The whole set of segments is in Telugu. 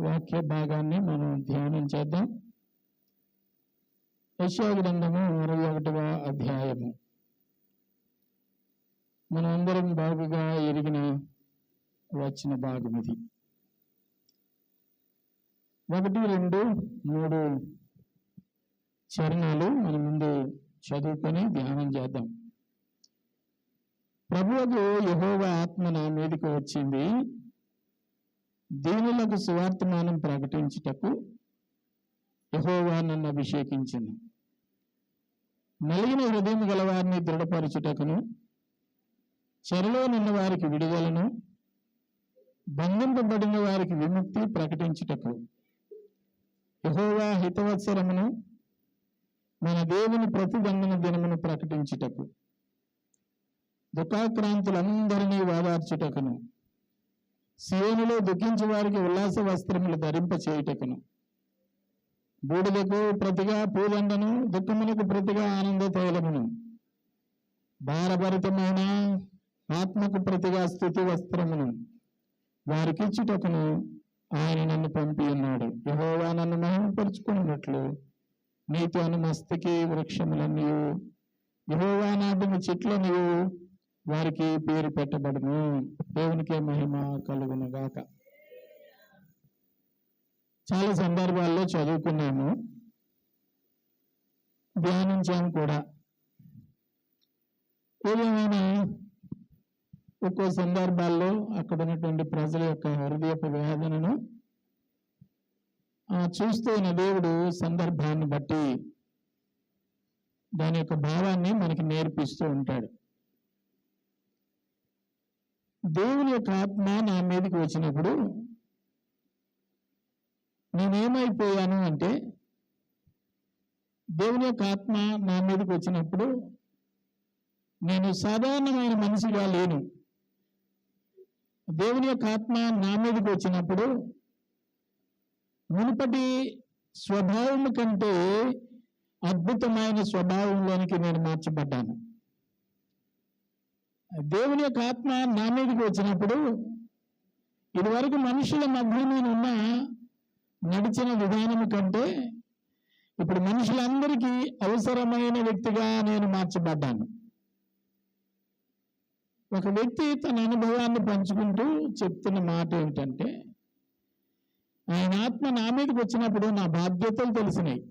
వాక్య భాగాన్ని మనం ధ్యానం చేద్దాం. యెషయా గ్రంథము 61వ అధ్యాయము. మనం అందరం బాగుగా ఎరిగిన వచ్చిన భాగం ఇది. 1, 2, 3 చరణాలు మన ముందు చదువుకొని ధ్యానం చేద్దాం. ప్రభువుకు యెహోవా ఆత్మ నా మీదకి వచ్చింది, దీనులకు సువార్తమానం ప్రకటించుటకు యెహోవా నన్ను అభిషేకించింది. నలిగిన హృదయం గల వారిని దృఢపరచుటకును, చెరలో నున్న వారికి విడుదలను, బంధింపబడిన వారికి విముక్తి ప్రకటించుటకు, యెహోవా హితవత్సరమును మన దేవుని ప్రతిదండన దినమును ప్రకటించుటకు, దుఃఖాక్రాంతులందరినీ ఓదార్చుటకును, సియోనులో దుఃఖించే వారికి ఉల్లాస వస్త్రములు ధరింప చేయుటకును, బూడిదకు ప్రతిగా పూదండను, దుఃఖమునకు ప్రతిగా ఆనంద తైలమును, భారభరితమైన ఆత్మకు ప్రతిగా స్తుతి వస్త్రమును వారికిచ్చుటకును ఆయన నన్ను పంపి ఉన్నాడు. యెహోవా నన్ను మహిమపరుచుకున్నట్లు నీతి అను మస్తకి వృక్షములన్నీ యెహోవా నాటిన చెట్లన్నీ వారికి పేరు పెట్టబడును. దేవునికే మహిమ కలుగును గాక. చాలా సందర్భాల్లో చదువుకున్నాము, ధ్యానించాము కూడా. ఏదేమైనా ఒక్కో సందర్భాల్లో అక్కడ ఉన్నటువంటి ప్రజల యొక్క హృదయపు వేదనను చూస్తూ ఉన్న దేవుడు సందర్భాన్ని బట్టి దాని యొక్క భావాన్ని మనకి నేర్పిస్తూ ఉంటాడు. దేవుని యొక్క ఆత్మ నా మీదకి వచ్చినప్పుడు నేనేమైపోయాను అంటే, దేవుని యొక్క ఆత్మ నా మీదకి వచ్చినప్పుడు నేను సాధారణమైన మనిషిగా లేను. దేవుని యొక్క ఆత్మ నా మీదకి వచ్చినప్పుడు మునుపటి స్వభావం కంటే అద్భుతమైన స్వభావంలోనికి నేను మార్చబడ్డాను. దేవుని యొక్క ఆత్మ నా మీదకి వచ్చినప్పుడు ఇదివరకు మనుషుల మధ్య నేనున్న నడిచిన విధానం కంటే ఇప్పుడు మనుషులందరికీ అవసరమైన వ్యక్తిగా నేను మార్చబడ్డాను. ఒక వ్యక్తి తన అనుభవాన్ని పంచుకుంటూ చెప్తున్న మాట ఏమిటంటే, ఆయన ఆత్మ నా మీదకి వచ్చినప్పుడు నా బాధ్యతలు తెలిసినాయి,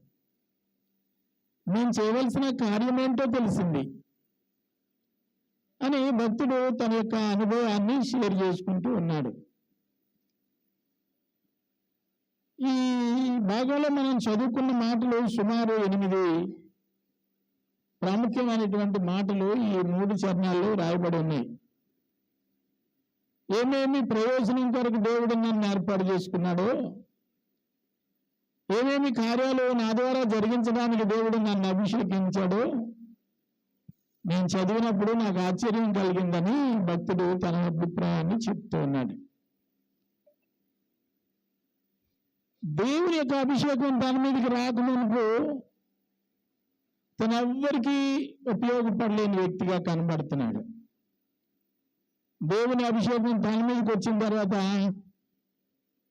నేను చేయవలసిన కార్యం ఏంటో తెలిసింది అని భక్తుడు తన యొక్క అనుభవాన్ని షేర్ చేసుకుంటూ ఉన్నాడు. ఈ భాగంలో మనం చదువుకున్న మాటలు సుమారు 8 ప్రాముఖ్యమైనటువంటి మాటలు ఈ 3 చరణాల్లో రాయబడి ఉన్నాయి. ఏమేమి ప్రయోజనం కొరకు దేవుడు నన్ను ఏర్పాటు చేసుకున్నాడో, ఏమేమి కార్యాలు నా ద్వారా జరిగించడానికి దేవుడు నన్ను అభిషేకించాడో నేను చదివినప్పుడు నాకు ఆశ్చర్యం కలిగిందని భక్తుడు తన అభిప్రాయాన్ని చెప్తూ ఉన్నాడు. దేవుని యొక్క అభిషేకం తన మీదకి రాకముందు తన ఎవ్వరికీ ఉపయోగపడలేని వ్యక్తిగా కనబడుతున్నాడు. దేవుని అభిషేకం తన మీదకి వచ్చిన తర్వాత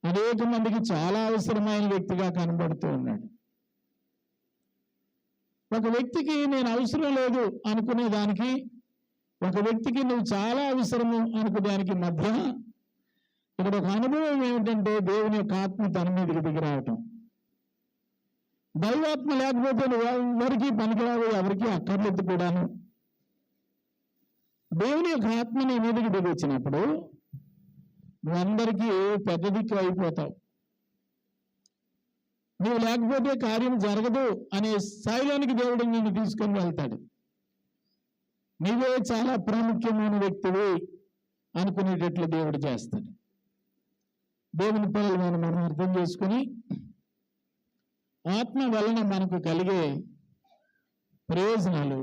అనేక మందికి చాలా అవసరమైన వ్యక్తిగా కనబడుతూ ఉన్నాడు. ఒక వ్యక్తికి నేను అవసరం లేదు అనుకునే దానికి, ఒక వ్యక్తికి నువ్వు చాలా అవసరము అనుకునేదానికి మధ్య ఇక్కడ ఒక అనుభవం ఏమిటంటే దేవుని యొక్క ఆత్మ తన మీదకి దిగి రావటం. దైవాత్మ లేకపోతే నువ్వు ఎవరికి పనికిరావు, ఎవరికి అక్కర్లేదు కూడాను. దేవుని యొక్క ఆత్మ నీ మీదకి దిగి వచ్చినప్పుడు నువ్వందరికీ పెద్ద దిక్కు అయిపోతావు. నువ్వు లేకపోతే కార్యం జరగదు అనే స్థాయిలోనికి దేవుడు నిన్ను తీసుకొని వెళ్తాడు. నీవే చాలా ప్రాముఖ్యమైన వ్యక్తివి అనుకునేటట్లు దేవుడు చేస్తాడు. దేవుని పిల్లలు మనం అర్థం చేసుకుని ఆత్మ వలన మనకు కలిగే ప్రయోజనాలు,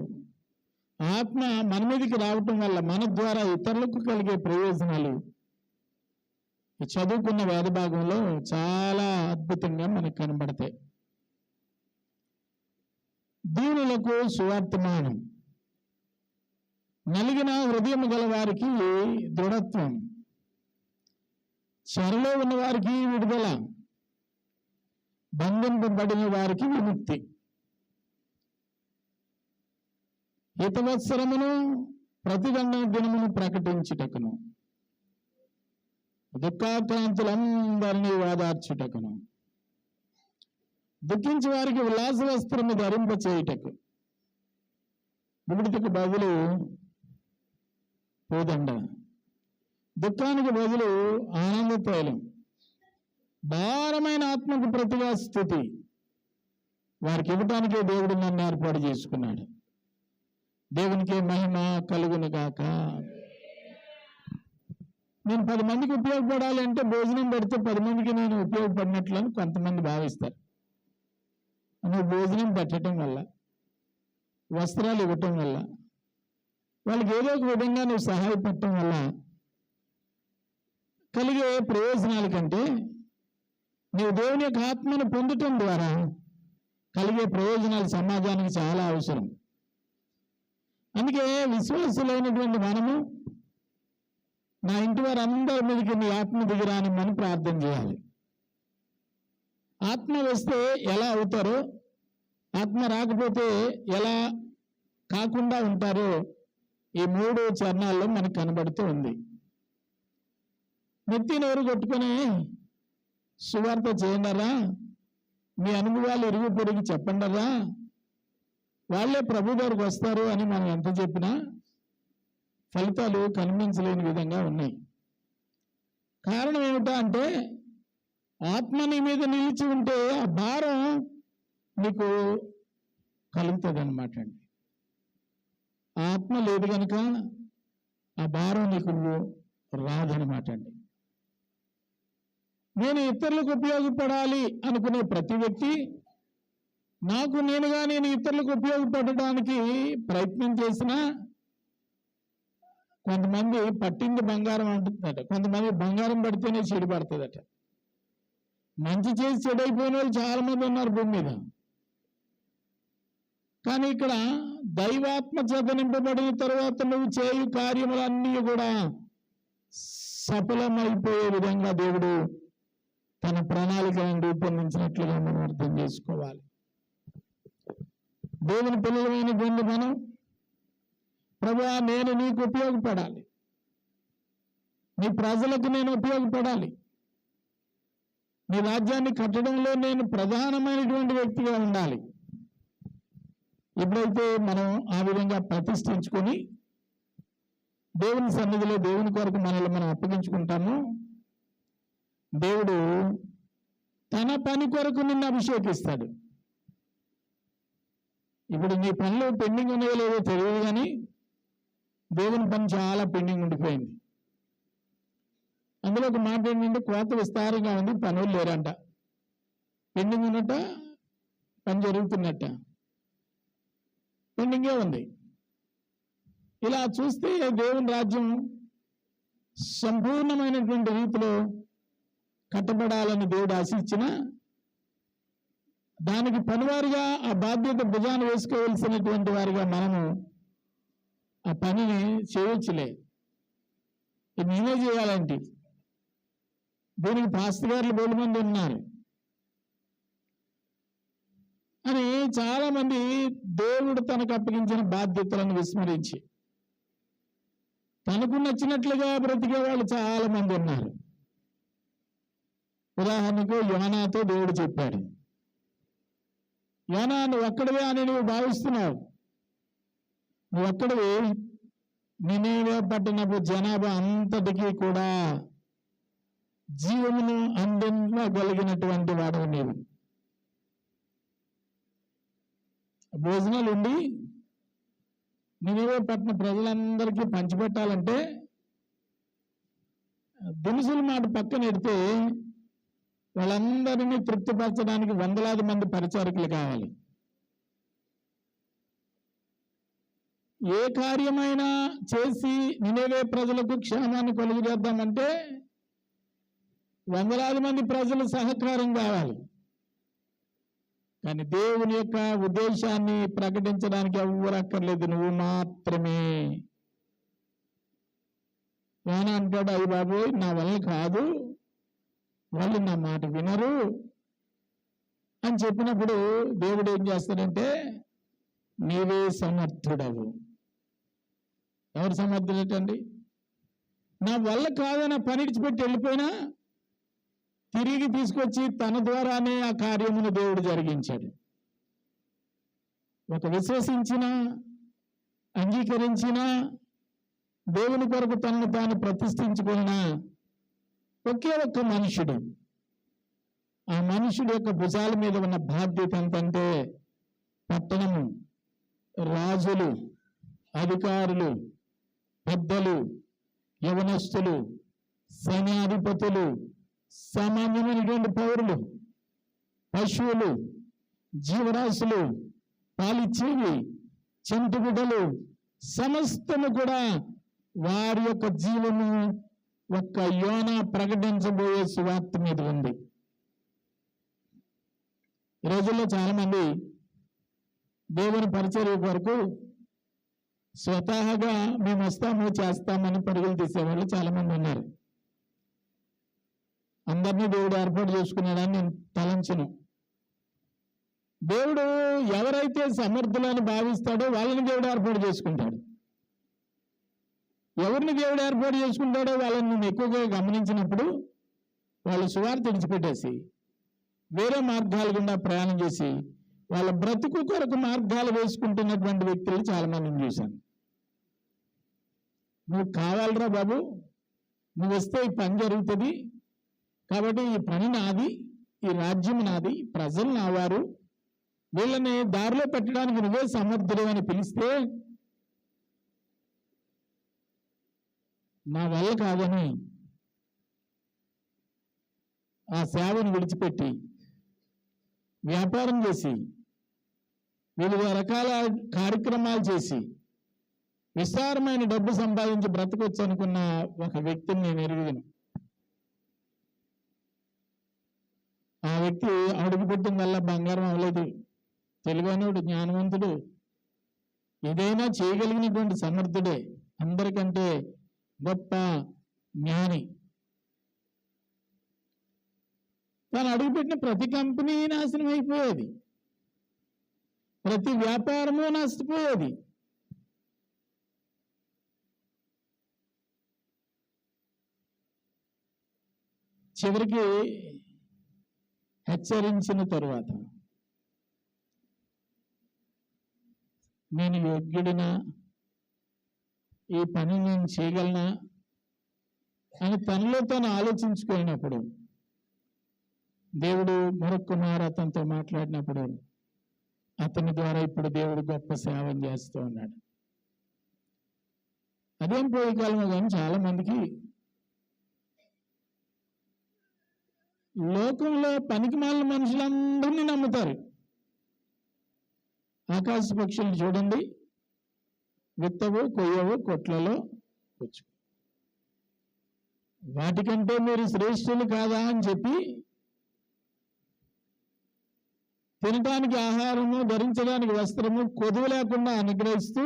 ఆత్మ మన మీదకి రావటం వల్ల మన ద్వారా ఇతరులకు కలిగే ప్రయోజనాలు చదువుకున్న వేద భాగంలో చాలా అద్భుతంగా మనకు కనబడతాయి. దీనులకు సువార్తమానం, నలిగిన హృదయం గల వారికి దృఢత్వం, చెరలో ఉన్న వారికి విడుదల, బంధింపబడిన వారికి విముక్తి, హితవత్సరమును ప్రతిదండన దినమును ప్రకటించుటకును, దుఃఖాక్రాంతులందరినీ వాదార్చుటకును, దుఃఖించి వారికి ఉల్లాస వస్త్రము ధరింప చేయుటకు, విముక్తికి బదులు పోదండ, దుఃఖానికి బదులు ఆనంద తైలం, భారమైన ఆత్మకు ప్రతిగా స్థుతి వారికి ఇవ్వటానికే దేవుడు నన్ను ఏర్పాటు చేసుకున్నాడు. దేవునికి మహిమ కలుగును గాక. నేను 10 మందికి ఉపయోగపడాలి అంటే భోజనం పెడితే 10 మందికి నేను ఉపయోగపడినట్లని కొంతమంది భావిస్తారు. నువ్వు భోజనం పెట్టడం వల్ల, వస్త్రాలు ఇవ్వటం వల్ల, వాళ్ళకి ఏదో ఒక విధంగా నువ్వు సహాయపడటం వల్ల కలిగే ప్రయోజనాల కంటే నీవు దేవుని యొక్క ఆత్మను పొందటం ద్వారా కలిగే ప్రయోజనాలు సమాజానికి చాలా అవసరం. అందుకే విశ్వాసులైనటువంటి మనము నా ఇంటి వారందరి మీదకి నీ ఆత్మ దిగిరాని మనం ప్రార్థన చేయాలి. ఆత్మ వస్తే ఎలా అవుతారో, ఆత్మ రాకపోతే ఎలా కాకుండా ఉంటారో ఈ 3 చరణాల్లో మనకు కనబడుతూ ఉంది. నెత్తి నోరు కొట్టుకొని సువార్త చేయండరా, మీ అనుభవాలు ఇరుగు పొరుగు చెప్పండరా, వాళ్ళే ప్రభు దగ్గరకు వస్తారు అని మనం ఎంత చెప్పినా ఫలితాలు కనిపించలేని విధంగా ఉన్నాయి. కారణం ఏమిటా అంటే ఆత్మ నీ మీద నిలిచి ఉంటే ఆ భారం నీకు కలుగుతుంది అన్నమాట అండి. ఆత్మ లేదు కనుక ఆ భారం నీకు రాదనమాట అండి. నేను ఇతరులకు ఉపయోగపడాలి అనుకునే ప్రతి వ్యక్తి నాకు నేనుగా నేను ఇతరులకు ఉపయోగపడడానికి ప్రయత్నం చేసినా కొంతమంది పట్టింది బంగారం అంటుందట, కొంతమంది బంగారం పడితేనే చెడు పడుతుందట. మంచి చేసి చెడైపోయిన వాళ్ళు చాలా మంది ఉన్నారు భూమి మీద. కానీ ఇక్కడ దైవాత్మ చేత నింపబడిన తర్వాత నువ్వు చేయు కార్యములన్నీ కూడా సఫలమైపోయే విధంగా దేవుడు తన ప్రణాళికలను రూపొందించినట్లుగా మనం అర్థం చేసుకోవాలి. దేవుని పిల్లలమైనటువంటి మనం ప్రభువా నేను నీకు ఉపయోగపడాలి, నీ ప్రజలకు నేను ఉపయోగపడాలి, నీ రాజ్యాన్ని కట్టడంలో నేను ప్రధానమైనటువంటి వ్యక్తిగా ఉండాలి. ఎప్పుడైతే మనం ఆ విధంగా ప్రతిష్ఠించుకొని దేవుని సన్నిధిలో దేవుని కొరకు మనల్ని మనం అప్పగించుకుంటాము, దేవుడు తన పని కొరకు నిన్ను అభిషేకిస్తాడు. ఇప్పుడు నీ పనులు పెండింగ్ ఉన్నాయో లేదో తెలియదు, కానీ దేవుని పని చాలా పెండింగ్ ఉండిపోయింది. అందులో ఒక మాట ఏంటంటే కోత విస్తారంగా ఉంది, పనులు లేరంట. పెండింగ్ ఉన్నట్ట, పని జరుగుతున్నట్ట, పెండింగే ఉంది. ఇలా చూస్తే దేవుని రాజ్యం సంపూర్ణమైనటువంటి రీతిలో కట్టబడాలని దేవుడు ఆశించిన దానికి పనివారిగా ఆ బాధ్యత భుజాన్ని వేసుకోవలసినటువంటి వారిగా మనము ఆ పనిని చేయొచ్చులే. నేనే చేయాలంటే దీనికి పాస్టర్ గారులు బోలు మంది ఉన్నారు అని చాలా మంది దేవుడు తనకు అప్పగించిన బాధ్యతలను విస్మరించి తనకు నచ్చినట్లుగా బ్రతికే వాళ్ళు చాలా మంది ఉన్నారు. ఉదాహరణకు యోనాతో దేవుడు చెప్పాడు, యోనా నువ్వు ఒక్కడివే అని నువ్వు భావిస్తున్నావు, నువ్వు ఒక్కడివే, నినేవే పట్టణపు జనాభా అంతటికీ కూడా జీవమును అందించగలిగినటువంటి వాడు నీవు. భోజనాలు ఉండి నినేవే పట్టణ ప్రజలందరికీ పంచిపెట్టాలంటే దినుసుల మాట పక్కన ఎడితే వాళ్ళందరినీ తృప్తిపరచడానికి వందలాది మంది పరిచారకులు కావాలి. ఏ కార్యమైనా చేసి నినేవే ప్రజలకు క్షేమాన్ని కలుగజేద్దామంటే వందలాది మంది ప్రజల సహకారం కావాలి. కానీ దేవుని యొక్క ఉద్దేశాన్ని ప్రకటించడానికి ఎవరు అక్కర్లేదు, నువ్వు మాత్రమే. యోనా అంటాడు, అయ్యి బాబోయ్ నా వల్ల కాదు, వాళ్ళు నా మాట వినరు, అని చెప్పినప్పుడు దేవుడు ఏం చేస్తాడంటే నీవే సమర్థుడవు. ఎవరు సమర్థుడటండి? నా వల్ల కాదని పని ఇడిచిపెట్టి వెళ్ళిపోయినా తిరిగి తీసుకొచ్చి తన ద్వారానే ఆ కార్యమును దేవుడు జరిగించాడు. ఒక విశ్వసించిన, అంగీకరించిన, దేవుని కొరకు తనను తాను ప్రతిష్ఠించుకున్న ఒకే ఒక్క మనుషుడు. ఆ మనుషుడు యొక్క భుజాల మీద ఉన్న బాధ్యత ఎంతంటే పట్టణము, రాజులు, అధికారులు, పెద్దలు, యవనస్తులు, సైన్యాధిపతులు, సామాన్యమైనటువంటి పౌరులు, పశువులు, జీవరాశులు, పాలిచ్చేవి, చెంటుగుడ్డలు సమస్తము కూడా వారి యొక్క జీవము ఒక్క యోనా ప్రకటించబోయే సువార్త మీద ఉంది. ఈ రోజుల్లో చాలా మంది దేవుని పరిచర్య కొరకు స్వతహాగా మేము వస్తాము చేస్తామని పరుగులు తీసేవాళ్ళు చాలా మంది ఉన్నారు. అందరినీ దేవుడు ఏర్పాటు చేసుకున్నాడని నేను తలంచను. దేవుడు ఎవరైతే సమర్థులని భావిస్తాడో వాళ్ళని దేవుడు ఏర్పాటు చేసుకుంటాడు. ఎవరిని దేవుడు ఏర్పాటు చేసుకుంటాడో వాళ్ళని నేను ఎక్కువగా గమనించినప్పుడు వాళ్ళు సువార్త విడిచిపెట్టేసి వేరే మార్గాల గుండా ప్రయాణం చేసి వాళ్ళ బ్రతుకు కొరకు మార్గాలు వేసుకుంటున్నటువంటి వ్యక్తులు చాలా మందిని చూశాను. నువ్వు కావాలరా బాబు, నువ్వు వస్తే ఈ పని జరుగుతుంది, కాబట్టి ఈ పని నాది, ఈ రాజ్యం నాది, ప్రజలు నావారు, వీళ్ళని దారిలో పెట్టడానికి నువ్వే సమర్థుడు అని పిలిస్తే నా వల్ల కాదని ఆ సేవను విడిచిపెట్టి వ్యాపారం చేసి వివిధ రకాల కార్యక్రమాలు చేసి విస్తారమైన డబ్బు సంపాదించి బ్రతకొచ్చు అనుకున్న ఒక వ్యక్తిని నేను ఎరిగాను. ఆ వ్యక్తి అడుగుపెట్టిందల్లా బంగారం అవ్వలేదు. తెలివైనడు, జ్ఞానవంతుడు, ఏదైనా చేయగలిగినటువంటి సమర్థుడే, అందరికంటే గొప్ప జ్ఞాని. తాను అడుగుపెట్టిన ప్రతి కంపెనీ నాశనం అయిపోయేది, ప్రతి వ్యాపారము నష్టపోయేది. చివరికి హెచ్చరించిన తరువాత నేను యోగ్యుడినా, ఈ పని నేను చేయగలనా అని తనలో తాను ఆలోచించుకున్నప్పుడు దేవుడు మరొక మారు అతనితో మాట్లాడినప్పుడు అతని ద్వారా ఇప్పుడు దేవుడు గొప్ప సేవం చేస్తూ ఉన్నాడు. అదేం పోయే కాలమో కానీ చాలా మందికి లోకంలో పనికి మాలిన మనుషులందరినీ నమ్ముతారు. ఆకాశ పక్షులు చూడండి, విత్తవు, కొయ్యవు, కొట్లలో కూర్చు, వాటికంటే మీరు శ్రేష్ఠులు కాదా అని చెప్పి తినడానికి ఆహారము, ధరించడానికి వస్త్రము కొదువు లేకుండా అనుగ్రహిస్తూ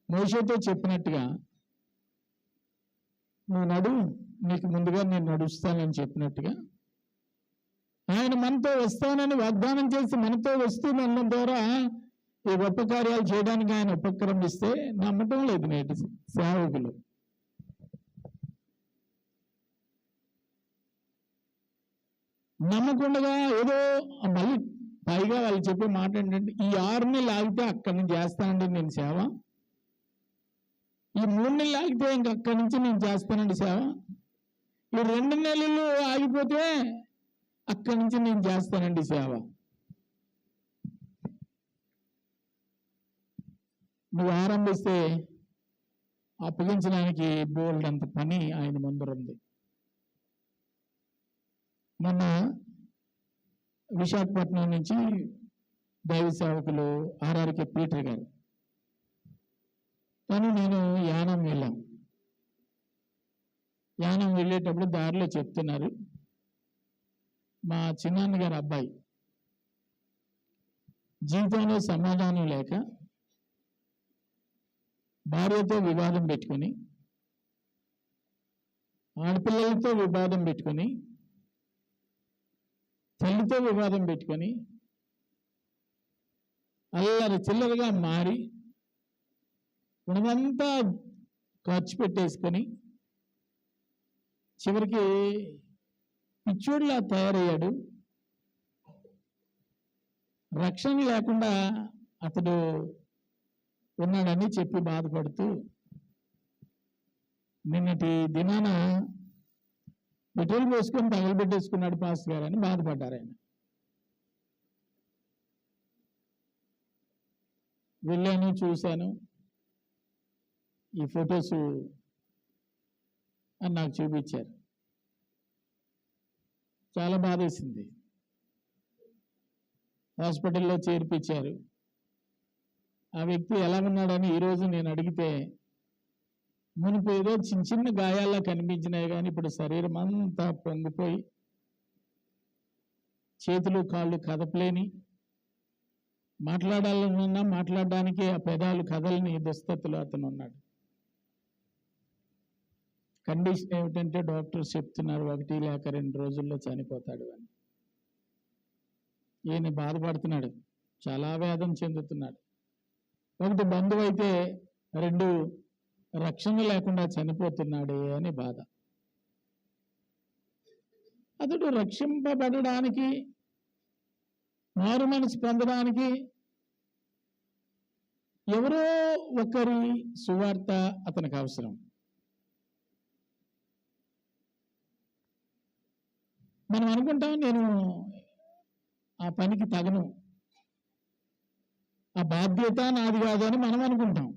మోషేతో చెప్పినట్టుగా నువ్వు నడు, నీకు ముందుగా నేను నడుస్తానని చెప్పినట్టుగా ఆయన మనతో వస్తానని వాగ్దానం చేసి మనతో వస్తూ మన ద్వారా ఈ గొప్ప కార్యాలు చేయడానికి ఆయన ఉపక్రమిస్తే నమ్మటం లేదు నేటి సేవకులు. నమ్మకుండా ఏదో మళ్ళీ పైగా వాళ్ళు చెప్పే మాట ఏంటంటే ఈ 6 నెలలు ఆగితే అక్కడి నుంచి చేస్తానండి నేను సేవ, ఈ 3 నెలలు ఆగితే ఇంక అక్కడి నుంచి నేను చేస్తానండి సేవ, ఈ 2 నెలలు ఆగిపోతే అక్కడి నుంచి నేను చేస్తానండి సేవ. నువ్వు ఆరంభిస్తే అప్పగించడానికి బోల్డ్ అంత పని ఆయన ముందరుంది. మొన్న విశాఖపట్నం నుంచి దైవ సేవకులు ఆర్ఆర్కే పీటర్ గారు కానీ నేను యానం వెళ్ళాం. యానం వెళ్ళేటప్పుడు దారిలో చెప్తున్నారు, మా చిన్నాన్న గారి అబ్బాయి జీవితంలో సమాధానం లేక భార్యతో వివాదం పెట్టుకుని, ఆడపిల్లలతో వివాదం పెట్టుకుని, తల్లితో వివాదం పెట్టుకొని అల్లరి చిల్లరగా మారి ఉన్నదంతా ఖర్చు పెట్టేసుకొని చివరికి పిచ్చోడిలా తయారయ్యాడు. రక్షణ లేకుండా అతడు ఉన్నాడని చెప్పి బాధపడుతూ నిన్నటి దినాన పెట్రోల్ పోసుకొని తగలబెట్టేసుకున్నాడు పాస్టర్ గారు అని బాధపడ్డారు ఆయన. వెళ్ళాను, చూశాను, ఈ ఫొటోస్ అని నాకు చూపించారు. చాలా బాధేసింది. హాస్పిటల్లో చేర్పించారు. ఆ వ్యక్తి ఎలా ఉన్నాడని ఈరోజు నేను అడిగితే మునుపు ఏదో చిన్న చిన్న గాయాల్లా కనిపించినాయి, కానీ ఇప్పుడు శరీరం అంతా పొంగిపోయి చేతులు కాళ్ళు కదపలేని, మాట్లాడాలన్నా మాట్లాడడానికి ఆ పెదాలు కదలని దుస్థితిలో అతను ఉన్నాడు. కండిషన్ ఏమిటంటే డాక్టర్స్ చెప్తున్నారు 1 లేక 2 రోజుల్లో చనిపోతాడు అని. ఈయన బాధపడుతున్నాడు, చాలా వేదన చెందుతున్నాడు. ఒకటి బంధువు అయితే 2 రక్షణ లేకుండా చనిపోతున్నాడే అని బాధ. అతడు రక్షింపబడడానికి, మారు మనసు పొందడానికి ఎవరో ఒకరి సువార్త అతనికి అవసరం. మనం అనుకుంటాం నేను ఆ పనికి తగను, ఆ బాధ్యత నాది కాదు అని మనం అనుకుంటాం.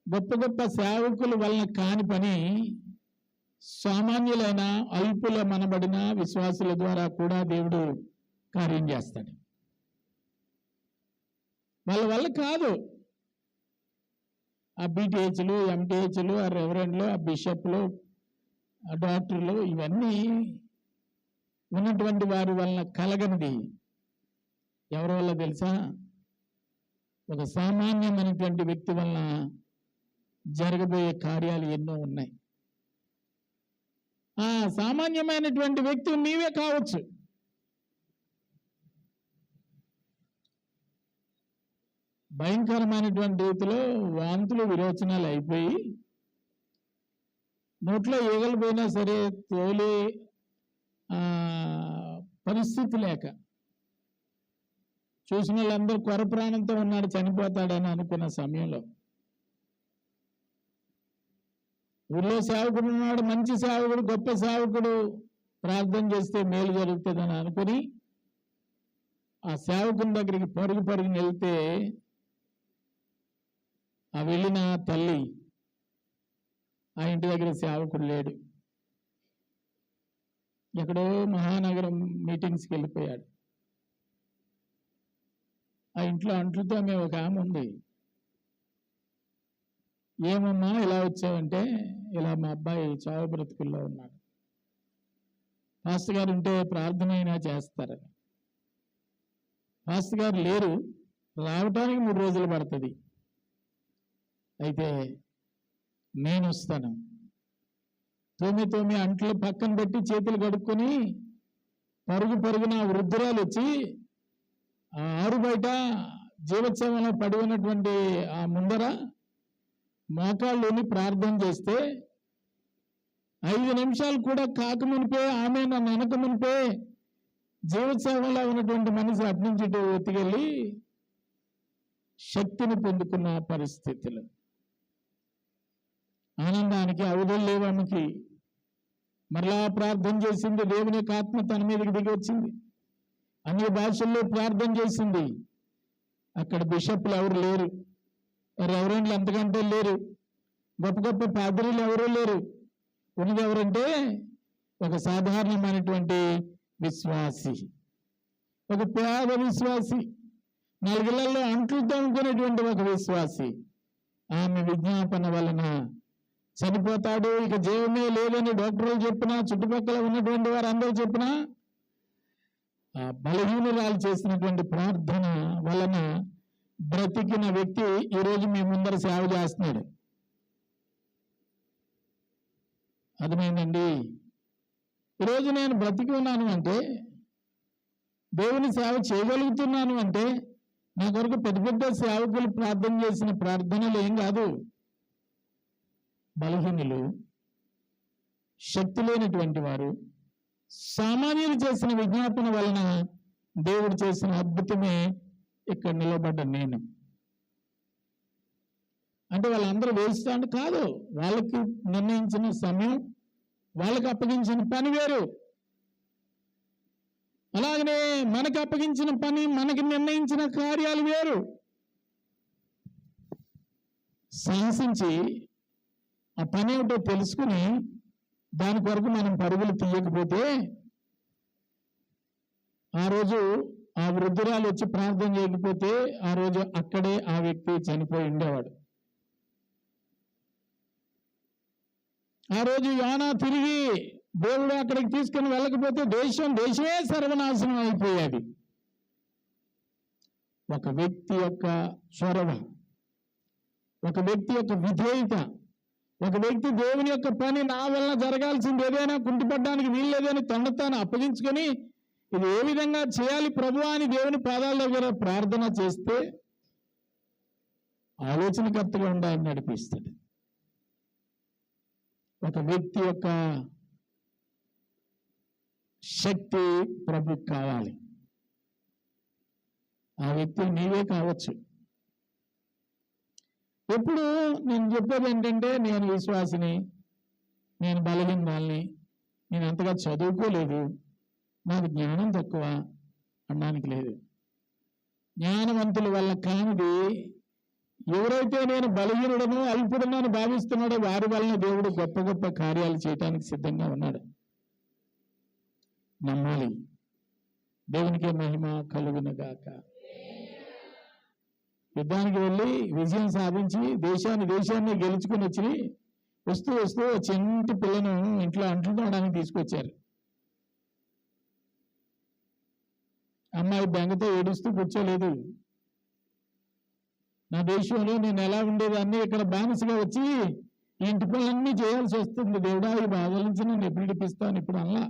గొప్ప గొప్ప సేవకుల వలన కాని పని సామాన్యులైన అల్పుల మనబడిన విశ్వాసుల ద్వారా కూడా దేవుడు కార్యం చేస్తాడు. వాళ్ళ వల్ల కాదు. ఆ బీటీహెచ్లు, ఎంటీహెచ్లు, ఆ రెవరెండ్లు, ఆ బిషప్లు, ఆ డాక్టర్లు, ఇవన్నీ ఉన్నటువంటి వారి వలన కలగనిది ఎవరి వల్ల తెలుసా? ఒక సామాన్యమైనటువంటి వ్యక్తి వలన జరగబోయే కార్యాలు ఎన్నో ఉన్నాయి. ఆ సామాన్యమైనటువంటి వ్యక్తి నీవే కావచ్చు. భయంకరమైనటువంటి రీతిలో వాంతులు విరోచనాలు అయిపోయి నోట్లో ఈగలు పోయినా సరే తోలి పరిస్థితి లేక చూసిన వాళ్ళందరూ కొర ప్రాణంతో ఉన్నాడు, చనిపోతాడని అనుకున్న సమయంలో ఊళ్ళో సేవకుడు ఉన్నాడు, మంచి సేవకుడు, గొప్ప సేవకుడు, ప్రార్థన చేస్తే మేలు జరుగుతుందని అనుకుని ఆ సేవకుని దగ్గరికి పరుగుని వెళ్తే ఆ వెళ్ళిన తల్లి ఆ ఇంటి దగ్గర సేవకుడు లేడు, ఎక్కడో మహానగరం మీటింగ్స్కి వెళ్ళిపోయాడు. ఆ ఇంట్లో అంట్లతో మేము ఒక ఆమె ఉంది. ఏమమ్మా ఇలా వచ్చావంటే, ఇలా మా అబ్బాయి చావు బ్రతుకుల్లో ఉన్నాడు, పాస్టర్ గారు ఉంటే ప్రార్థన అయినా చేస్తారని. పాస్టర్ గారు లేరు, రావటానికి 3 రోజులు పడుతుంది, అయితే నేను వస్తాను. తోమి అంట్లు పక్కన పెట్టి చేతులు కడుక్కొని పరుగున వృద్ధురాలు వచ్చి ఆ ఆరు బయట జీవోత్సవంలో పడి ఉన్నటువంటి ఆ ముందర మోకాళ్ళుని ప్రార్థన చేస్తే 5 నిమిషాలు కూడా కాకమునిపే ఆమె నన్ను అనకమునిపే జీవోత్సవంలో ఉన్నటువంటి మనిషి అట్నుంచి ఇటు ఎత్తుకెళ్ళి శక్తిని పొందుకున్న పరిస్థితులు. ఆనందానికి అవధులు లేవు ఆమెకి. మరలా ప్రార్థన చేసింది, దేవుని యొక్క ఆత్మ తన మీదకి దిగి వచ్చింది, అన్ని భాషల్లో ప్రార్థన చేసింది. అక్కడ బిషప్లు ఎవరు లేరు, రెవరెండ్లు అంతకంటే లేరు, గొప్ప గొప్ప పాద్రీలు ఎవరూ లేరు. ఉన్నది ఎవరంటే ఒక సాధారణమైనటువంటి విశ్వాసి, ఒక పేద విశ్వాసి, 4 ఇళ్లలో అంట్లు తోముకునేటువంటి ఒక విశ్వాసి. ఆమె విజ్ఞాపన వలన చనిపోతాడు, ఇక జీవమే లేదని డాక్టర్లు చెప్పినా, చుట్టుపక్కల ఉన్నటువంటి వారు అందరూ చెప్పినా, ఆ బలహీనురాలు చేసినటువంటి ప్రార్థన వలన బ్రతికిన వ్యక్తి ఈరోజు మీ ముందర సేవ చేస్తున్నాడు. అర్థమైందండి? ఈరోజు నేను బ్రతికి ఉన్నాను అంటే దేవుని సేవ చేయగలుగుతున్నాను అంటే నా కొరకు పెద్ద పెద్ద సేవకులు ప్రార్థన చేసిన ప్రార్థనలు ఏం కాదు. బలహీనులు, శక్తి లేనటువంటి వారు, సామాన్యులు చేసిన విజ్ఞాపన వలన దేవుడు చేసిన అద్భుతమే ఇక్కడ నిలబడ్డ నేను. అంటే వాళ్ళందరూ వేస్తాను కాదు, వాళ్ళకి నిర్ణయించిన సమయం, వాళ్ళకి అప్పగించిన పని వేరు. అలాగనే మనకు అప్పగించిన పని, మనకి నిర్ణయించిన కార్యాలు వేరు. సాహసించి ఆ పని ఏమిటో తెలుసుకుని దాని కొరకు మనం పరుగులు తీయకపోతే ఆ రోజు ఆ వృద్ధురాలు వచ్చి ప్రార్థన చేయకపోతే ఆ రోజు అక్కడే ఆ వ్యక్తి చనిపోయి ఉండేవాడు. ఆ రోజు యోనా తిరిగి దేవుడు అక్కడికి తీసుకుని వెళ్ళకపోతే దేశమే సర్వనాశనం అయిపోయేది. ఒక వ్యక్తి యొక్క చొరవ, ఒక వ్యక్తి యొక్క విధేయత, ఒక వ్యక్తి దేవుని యొక్క పని నా వలన జరగాల్సింది ఏదైనా కుంటిపడ్డానికి వీల్లేదని తను అప్పగించుకొని ఇది ఏ విధంగా చేయాలి ప్రభువా అని దేవుని పాదాల దగ్గర ప్రార్థన చేస్తే ఆలోచనకర్తగా ఉండాలని నడిపిస్తాడు. ఒక వ్యక్తి యొక్క శక్తి ప్రభుకి కావాలి. ఆ వ్యక్తి నీవే కావచ్చు. ఎప్పుడు నేను చెప్పేది ఏంటంటే, నేను విశ్వాసిని, నేను బలహీనాల్ని, నేను అంతగా చదువుకోలేదు, నాకు జ్ఞానం తక్కువ అనడానికి లేదు. జ్ఞానవంతుల వల్ల కానిది ఎవరైతే నేను బలహీనుడను అల్పుడను అని భావిస్తున్నాడో వారి వలన దేవుడు గొప్ప గొప్ప కార్యాలు చేయడానికి సిద్ధంగా ఉన్నాడు. నమ్మాలి. దేవునికే మహిమ కలుగునుగాక. యుద్ధానికి వెళ్ళి విజయం సాధించి దేశాన్ని గెలుచుకుని వస్తూ చెంటి పిల్లను ఇంట్లో అంట్లు తోమడానికి తీసుకొచ్చారు. అమ్మాయి బెంగతో ఏడుస్తూ కూర్చోలేదు. నా దేశంలో నేను ఎలా ఉండేదాన్ని, ఇక్కడ బానిసగా వచ్చి ఈ ఇంటి పనులన్నీ చేయాల్సి వస్తుంది. దేవుడా, ఈ బాధల నుంచి నన్ను ఎప్పుడు విడిపిస్తాను ఇప్పుడు అలా.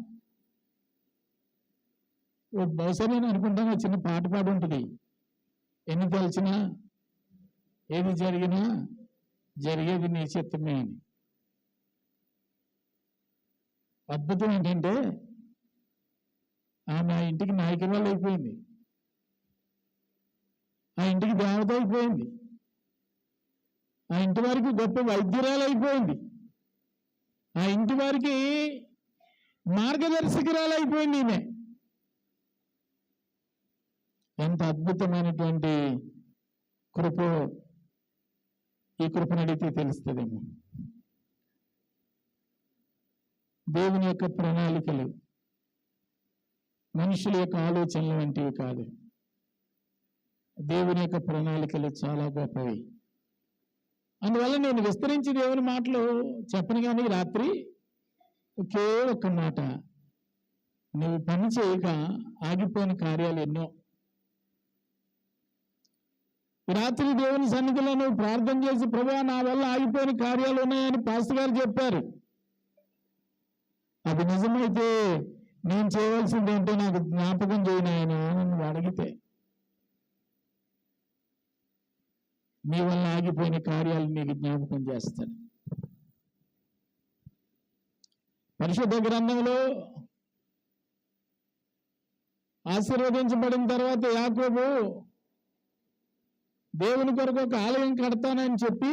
బహుశా నేను అనుకుంటాను చిన్న పాట పాడు ఉంటుంది, ఎన్ని తెలిసినా ఏది జరిగినా జరిగేది నీ చిత్తమే అని. అద్భుతం ఏంటంటే ఆమె ఆ ఇంటికి నాయకురాలు అయిపోయింది, ఆ ఇంటికి దేవత అయిపోయింది, ఆ ఇంటి వారికి గొప్ప వైద్యురాలు అయిపోయింది, ఆ ఇంటి వారికి మార్గదర్శకురాలు అయిపోయింది ఈమె. ఎంత అద్భుతమైనటువంటి కృప! ఈ కృపను అడిగితే తెలుస్తుందేమో. దేవుని యొక్క ప్రణాళికలు మనుషుల యొక్క ఆలోచనలు వంటివి కాదు. దేవుని యొక్క ప్రణాళికలు చాలా గొప్పవి. అందువల్ల నేను విస్తరించి దేవుని మాటలు చెప్పను. కానీ రాత్రి ఒకే ఒక్క మాట, నువ్వు పని చేయక ఆగిపోయిన కార్యాలు ఎన్నో. రాత్రి దేవుని సన్నిధిలో నువ్వు ప్రార్థన చేసి ప్రభువా నా వల్ల ఆగిపోయిన కార్యాలు ఉన్నాయని పాస్టర్ గారు చెప్పారు. అది నిజమైతే నేను చేయవలసింది ఏంటో నాకు జ్ఞాపకం చేయను ఆయన నువ్వు అడిగితే. నీ వల్ల ఆగిపోయిన కార్యాలు నీకు జ్ఞాపకం చేస్తాను. పరిశుద్ధ గ్రంథంలో ఆశీర్వదించబడిన తర్వాత యాకోబు దేవుని కొరకు ఒక ఆలయం కడతానని చెప్పి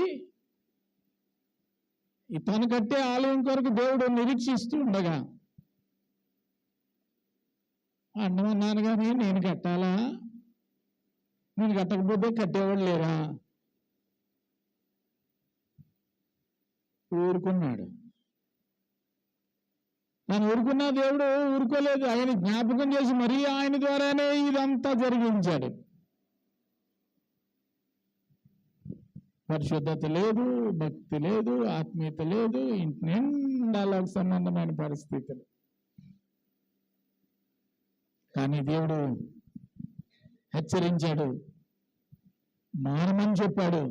తను కట్టే ఆలయం కొరకు దేవుడు నిరీక్షిస్తూ ఉండగా అన్నాను కానీ నేను కట్టాలా, నేను కట్టకపోతే కట్టేవాడు లేరా, ఊరుకున్నాడు. నేను ఊరుకున్నా దేవుడు ఊరుకోలేదు, ఆయన జ్ఞాపకం చేసి మరీ ఆయన ద్వారానే ఇదంతా జరిగించాడు. పరిశుద్ధత లేదు, భక్తి లేదు, ఆత్మీయత లేదు, ఇంటి నిండాలకు సంబంధమైన పరిస్థితులు. కానీ దేవుడు హెచ్చరించాడు, మారమని చెప్పాడు,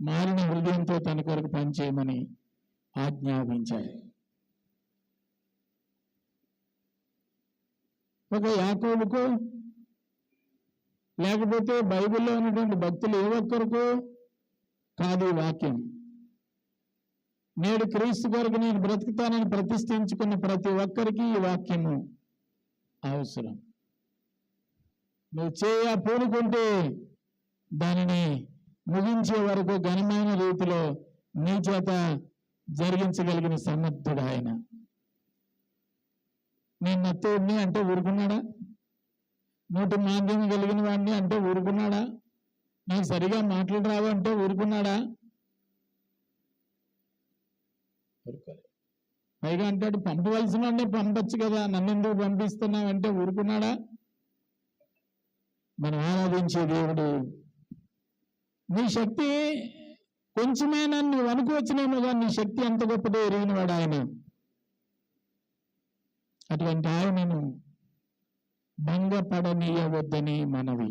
మారిన హృదయంతో తన కొరకు పనిచేయమని ఆజ్ఞాపించాడు. ఒక యాకోబుకో, లేకపోతే బైబిల్లో ఉన్నటువంటి భక్తులు ఏ ఒక్కరికో కాదు ఈ వాక్యం. నేడు క్రీస్తు కొరకు నేను బ్రతుకుతానని ప్రతిష్ఠించుకున్న ప్రతి ఒక్కరికి ఈ వాక్యము అవసరం. నువ్వు పూనుకుంటే దానిని ముగించే వరకు ఘనమైన రీతిలో నీ చేత జరిగించగలిగిన సమర్థుడు ఆయన. నేను నత్తోడిని అంటే ఊరుకున్నాడా? నోటి మాంద్యం కలిగిన వాడిని అంటే ఊరుకున్నాడా? నాకు సరిగా మాటలు రావు అంటే ఊరుకున్నాడా? పైగా అంటాడు పంపవలసిన వాడినే పంపచ్చు కదా, నన్ను ఎందుకు పంపిస్తున్నావు అంటే ఊరుకున్నాడా? మనం ఆరాధించే దేవుడు నీ శక్తి కొంచెమైనా నువ్వు అనుకోవచ్చునేమో కానీ నీ శక్తి ఎంత గొప్పదో ఎరిగినవాడు ఆయన. అటువంటి ఆయనను భంగపడనీయవద్దని మనవి.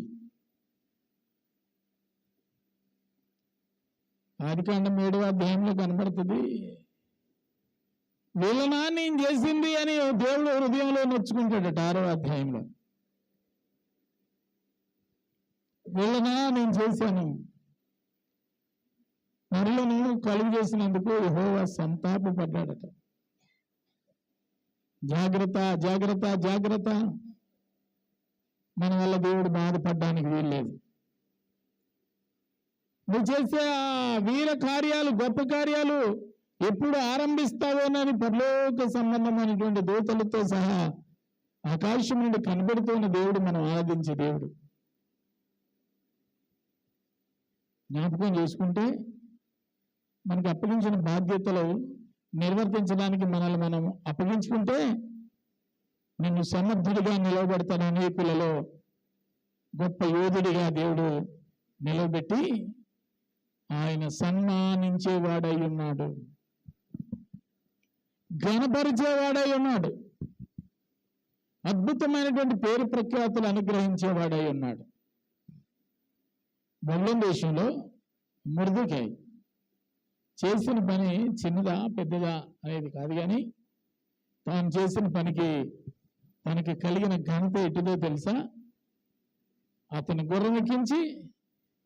ఆదికాండం 7వ అధ్యాయంలో కనబడుతుంది. వీళ్ళనా నేను చేసింది అని దేవుడు హృదయంలో నొచ్చుకుంటాడట 6వ అధ్యాయంలో. వీళ్ళనా నేను చేశాను, నరులను కలుగు చేసినందుకు యెహోవా సంతాపపడ్డాడట. జాగ్రత్త జాగ్రత్త జాగ్రత్త, మన వల్ల దేవుడు బాధపడడానికి వీల్లేదు. నువ్వు చేసే ఆ వీర కార్యాలు, గొప్ప కార్యాలు ఎప్పుడు ఆరంభిస్తావోనని పరలోక సంబంధమైనటువంటి దూతలతో సహా ఆకాశం నుండి కనబడుతున్న దేవుడు మనం ఆరాధించే దేవుడు. జ్ఞాపకం చేసుకుంటే మనకు అప్పగించిన బాధ్యతలు నిర్వర్తించడానికి మనల్ని మనం అప్పగించుకుంటే నిన్ను సమర్థుడిగా నిలవబెడతాను. అనేకులలో గొప్ప యోధుడిగా దేవుడు నిలవబెట్టి ఆయన సన్మానించేవాడై ఉన్నాడు, ఘనపరిచేవాడై ఉన్నాడు, అద్భుతమైనటువంటి పేరు ప్రఖ్యాతులు అనుగ్రహించేవాడై ఉన్నాడు. బబులోను దేశంలో మొర్దెకై చేసిన పని చిన్నదా పెద్దదా అనేది కాదు, కానీ తాను చేసిన పనికి తనకి కలిగిన ఘనత ఎటుదో తెలుసా? అతని గుర్రమెక్కించి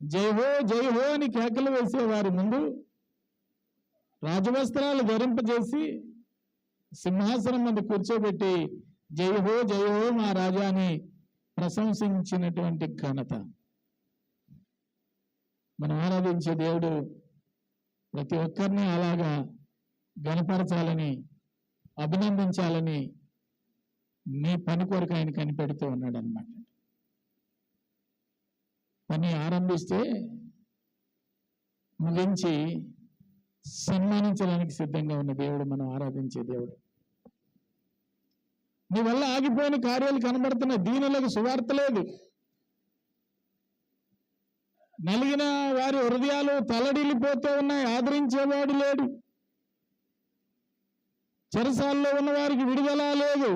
జయహో జయహో అని కేకలు వేసేవారి ముందు రాజవస్త్రాలు ధరింపజేసి సింహాసనం మీద కూర్చోబెట్టి జయహో జయహో మా రాజా అని ప్రశంసించినటువంటి ఘనత. మనం ఆరాధించే దేవుడు ప్రతి ఒక్కరిని అలాగా ఘనపరచాలని, అభినందించాలని నీ పని కొరకు ఆయన కనిపెడుతూ ఉన్నాడు అన్నమాట. పని ఆరంభిస్తే ముగించి సన్మానించడానికి సిద్ధంగా ఉన్న దేవుడు మనం ఆరాధించే దేవుడు. నీ వల్ల ఆగిపోయిన కార్యాలు కనబడుతున్న దీనులకు సువార్త లేదు. నలిగిన వారి హృదయాలు తలడిల్లిపోతూ ఉన్నాయి, ఆదరించేవాడు లేడు. చెరసాల్లో ఉన్న వారికి విడుదల లేదు,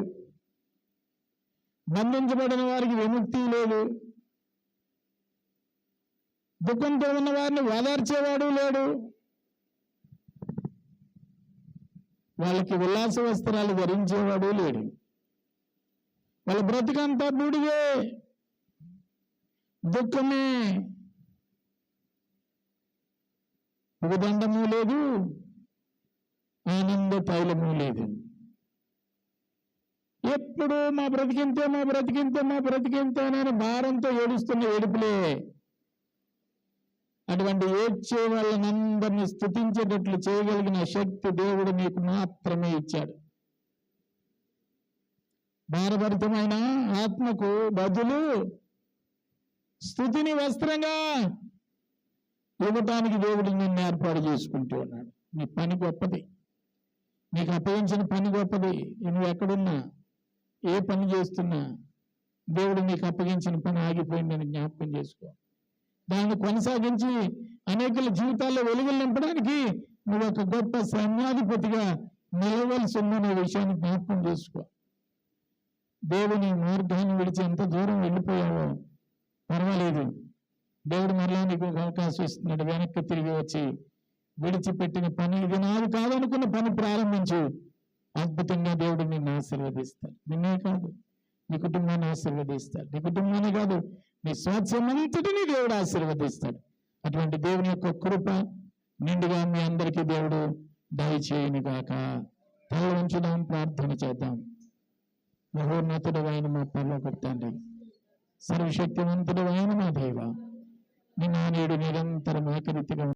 బంధించబడిన వారికి విముక్తి లేదు, దుఃఖంతో ఉన్న వారిని ఓదార్చేవాడు లేడు, వాళ్ళకి ఉల్లాస వస్త్రాలు ధరించేవాడు లేడు. వాళ్ళ బ్రతుకంతా బూడిదే, దుఃఖమే, పుగదండము లేదు, ఆనంద తైలము లేదు. ఎప్పుడు మా బ్రతికింతే మా బ్రతికింతే మా బ్రతికింతే అని భారంతో ఏడుస్తున్న ఏడుపులే. అటువంటి ఏడ్చే వాళ్ళనందరినీ స్తుతించేటట్లు చేయగలిగిన శక్తి దేవుడు నీకు మాత్రమే ఇచ్చాడు. భారభరితమైన ఆత్మకు బదులు స్తుతిని వస్త్రంగా ఇవ్వటానికి దేవుడు నిన్ను ఏర్పాటు చేసుకుంటూ ఉన్నాడు. నీ పని గొప్పది, నీకు అప్పగించిన పని గొప్పది. నువ్వు ఎక్కడున్నా, ఏ పని చేస్తున్నా, దేవుడు నీకు అప్పగించిన పని ఆగిపోయిందని జ్ఞాపకం చేసుకో. దాన్ని కొనసాగించి అనేకుల జీవితాల్లో వెలుగులు నింపడానికి నువ్వు ఒక గొప్ప సైన్యాధిపతిగా నిలవలసి ఉందనే విషయాన్ని జ్ఞాపకం చేసుకో. దేవుని మార్గాన్ని విడిచి ఎంత దూరం వెళ్ళిపోయావో పర్వాలేదు, దేవుడు మరలా నీకు ఒక అవకాశం ఇస్తున్నాడు. వెనక్కి తిరిగి వచ్చి విడిచిపెట్టిన పని, ఇది నాది కాదనుకున్న పని ప్రారంభించు. అద్భుతంగా దేవుడు నిన్ను ఆశీర్వదిస్తాడు. నిన్నే కాదు, నీ కుటుంబాన్ని ఆశీర్వదిస్తాడు. నీ కుటుంబాన్ని కాదు, నీ స్వాస్థ్యమంతటిని దేవుడు ఆశీర్వదిస్తాడు. అటువంటి దేవుని యొక్క కృప నిండుగా మీ అందరికీ దేవుడు దయచేయును గాక. తల ఉంచుదాం, ప్రార్థన చేద్దాం. మహోన్నతుడు ఆయన మా పరలోకపు తండ్రి, సర్వశక్తివంతుడు ఆయన మా దేవ, నిన్న నేడు నిరంతరం ఏకరీతిగా